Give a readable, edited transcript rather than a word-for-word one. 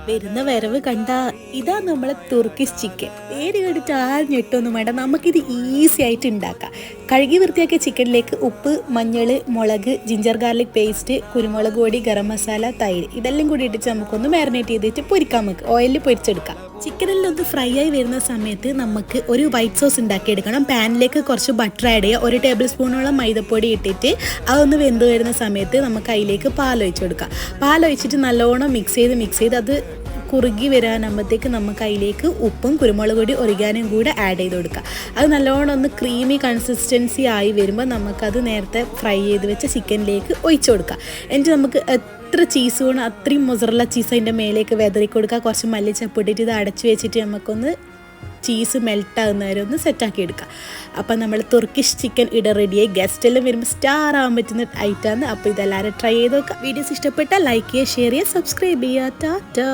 വരുന്ന വരവ് കണ്ട ഇതാ നമ്മളെ തുർക്കിഷ് ചിക്കൻ. പേര് കേട്ടിട്ട് ആരും ഞെട്ടൊന്നും വേണ്ട, നമുക്കിത് ഈസി ആയിട്ട് ഉണ്ടാക്കാം. കഴുകി വൃത്തിയാക്കിയ ചിക്കനിലേക്ക് ഉപ്പ്, മഞ്ഞൾ, മുളക്, ജിഞ്ചർ ഗാർലിക് പേസ്റ്റ്, കുരുമുളക് പൊടി, ഗരം മസാല, തൈര് ഇതെല്ലാം കൂടി ഇട്ടിട്ട് നമുക്കൊന്ന് മാരിനേറ്റ് ചെയ്തിട്ട് പൊരിക്കാൻ വെക്കുക. ഓയിലിൽ പൊരിച്ചെടുക്കാം. ചിക്കനെല്ലാം ഒന്ന് ഫ്രൈ ആയി വരുന്ന സമയത്ത് നമുക്ക് ഒരു വൈറ്റ് സോസ് ഉണ്ടാക്കിയെടുക്കണം. പാനിലേക്ക് കുറച്ച് ബട്ടർ ആഡ് ചെയ്യുക. 1 ടേബിൾ സ്പൂണോളം മൈദപ്പൊടി ഇട്ടിട്ട് അതൊന്ന് വെന്ത് വരുന്ന സമയത്ത് നമുക്ക് അതിലേക്ക് പാലൊഴിച്ച് കൊടുക്കാം. പാലൊഴിച്ചിട്ട് നല്ലോണം മിക്സ് ചെയ്ത് അത് കുറുകി വരാനാകുമ്പോഴത്തേക്ക് നമുക്ക് അതിലേക്ക് ഉപ്പും കുരുമുളക് പൊടി ഒറിഗാനും കൂടെ ആഡ് ചെയ്ത് കൊടുക്കുക. അത് നല്ലോണം ഒന്ന് ക്രീമി കൺസിസ്റ്റൻസി ആയി വരുമ്പോൾ നമുക്കത് നേരത്തെ ഫ്രൈ ചെയ്ത് വെച്ച ചിക്കനിലേക്ക് ഒഴിച്ചു കൊടുക്കുക. എന്നിട്ട് നമുക്ക് എത്ര ചീസ് വേണം അത്രയും മൊസറല്ല ചീസ് അതിൻ്റെ മേലേക്ക് വെതറി കൊടുക്കുക. കുറച്ച് മല്ലിച്ചപ്പിട്ടിട്ട് ഇത് അടച്ചു വെച്ചിട്ട് നമുക്കൊന്ന് ചീസ് മെൽട്ടാകുന്ന വരെ ഒന്ന് സെറ്റാക്കി എടുക്കുക. അപ്പം നമ്മൾ തുർക്കിഷ് ചിക്കൻ ഇട റെഡിയായി. ഗസ്റ്റെല്ലാം വരുമ്പോൾ സ്റ്റാർ ആകാൻ പറ്റുന്ന ഐറ്റമാണ്. അപ്പോൾ ഇതെല്ലാവരും ട്രൈ ചെയ്ത് നോക്കുക. വീഡിയോസ് ഇഷ്ടപ്പെട്ടാൽ ലൈക്ക് ചെയ്യുക, ഷെയർ ചെയ്യുക, സബ്സ്ക്രൈബ് ചെയ്യുക. ടാറ്റാ.